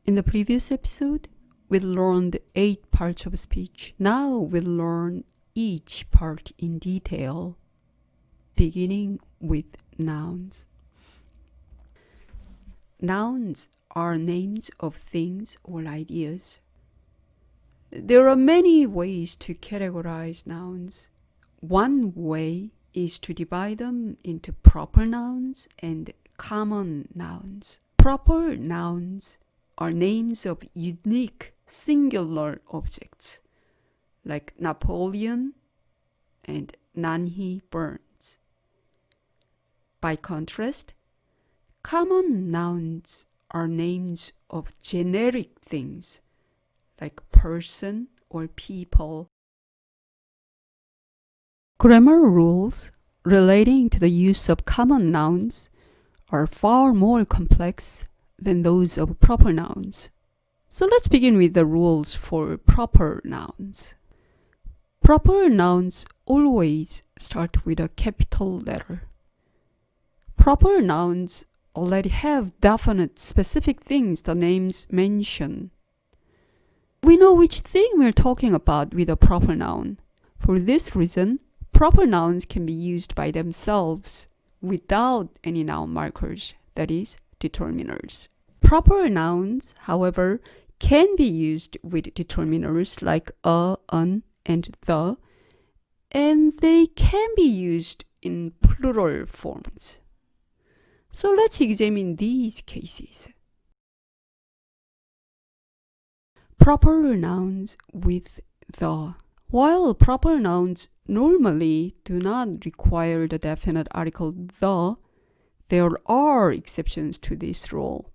In the previous episode, we learned 8 parts of speech. Now we'll learn each part in detail, beginning with nouns. Nouns are names of things or ideas. There are many ways to categorize nouns. One way is to divide them into proper nouns and common nouns. Proper nouns are names of unique singular objects, like Napoleon and Nanhi Burns. By contrast, common nouns are names of generic things, like person or people. Grammar rules relating to the use of common nouns are far more complex than those of proper nouns. So let's begin with the rules for proper nouns. Proper nouns always start with a capital letter. Proper nouns already have definite specific things the names mention. We know which thing we're talking about with a proper noun. For this reason, proper nouns can be used by themselves without any noun markers, that is, determiners. Proper nouns, however, can be used with determiners like a, an, and the, and they can be used in plural forms. So let's examine these cases. Proper nouns with the. While proper nouns normally do not require the definite article the, there are exceptions to this rule.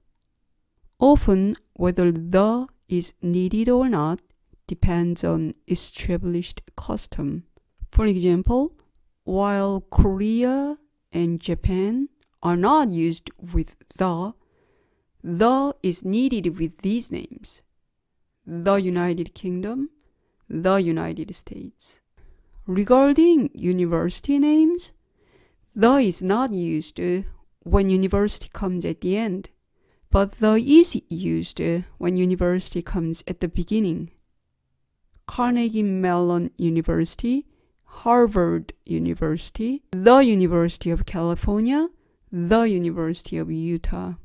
Often, whether the is needed or not depends on established custom. For example, while Korea and Japan are not used with the is needed with these names: the United Kingdom, the United States. Regarding university names, the is not used when university comes at the end, but the is used when university comes at the beginning. Carnegie Mellon University, Harvard University, the University of California, the University of Utah.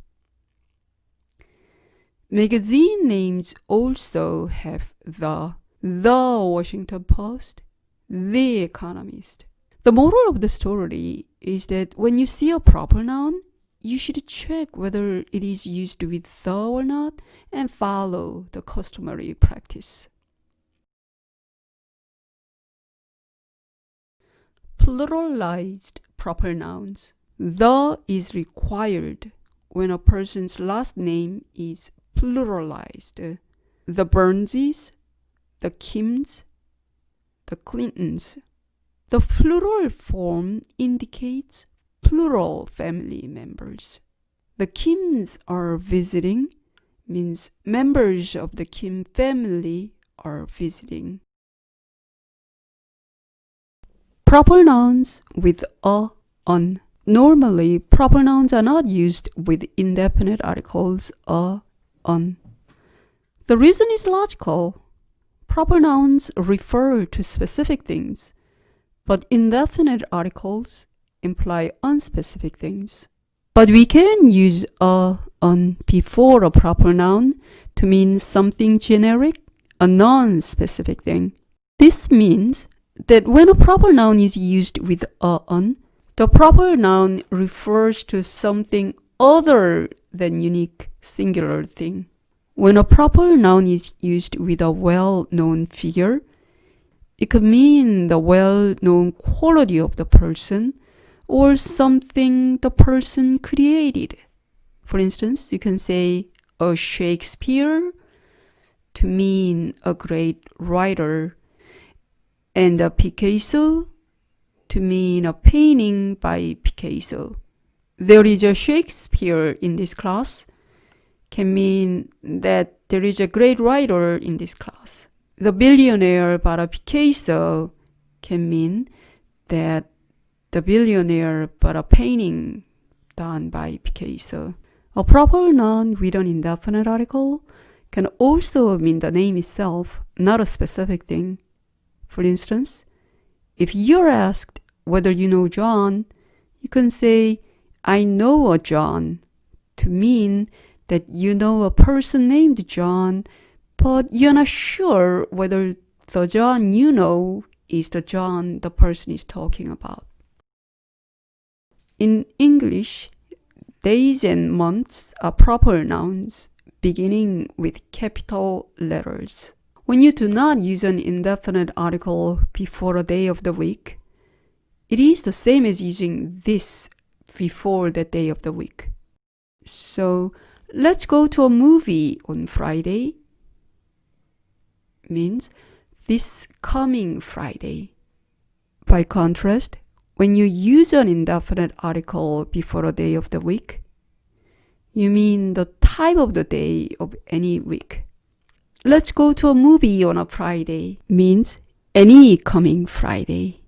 Magazine names also have the Washington Post, The Economist. The moral of the story is that when you see a proper noun, you should check whether it is used with the or not and follow the customary practice. Pluralized proper nouns. The is required when a person's last name is pluralized. The Burnses, the Kims, the Clintons. The plural form indicates plural family members. The Kims are visiting means members of the Kim family are visiting. Proper nouns with a, an. Normally, proper nouns are not used with indefinite articles a, an. The reason is logical. Proper nouns refer to specific things, but indefinite articles imply unspecific things. But we can use a, an before a proper noun to mean something generic, a non-specific thing. This means that when a proper noun is used with a, an, the proper noun refers to something other than unique singular thing. When a proper noun is used with a well-known figure, it could mean the well-known quality of the person or something the person created. For instance, you can say a Shakespeare to mean a great writer, and a Picasso to mean a painting by Picasso. There is a Shakespeare in this class can mean that there is a great writer in this class. The billionaire bought a Picasso can mean that the billionaire bought a painting done by Picasso. A proper noun with an indefinite article can also mean the name itself, not a specific thing. For instance, if you're asked whether you know John, you can say, I know a John, to mean that you know a person named John, but you're not sure whether the John you know is the John the person is talking about. In English, days and months are proper nouns beginning with capital letters. When you do not use an indefinite article before a day of the week, it is the same as using this before the day of the week. So, let's go to a movie on Friday means this coming Friday. By contrast, when you use an indefinite article before a day of the week, you mean the type of the day of any week. Let's go to a movie on a Friday means any coming Friday.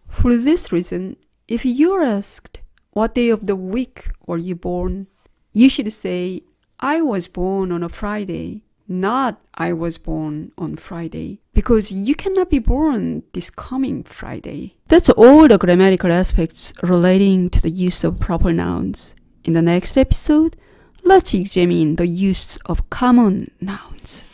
For this reason, if you're asked what day of the week were you born, you should say, I was born on a Friday, not I was born on Friday, because you cannot be born this coming Friday. That's all the grammatical aspects relating to the use of proper nouns. In the next episode, let's examine the use of common nouns.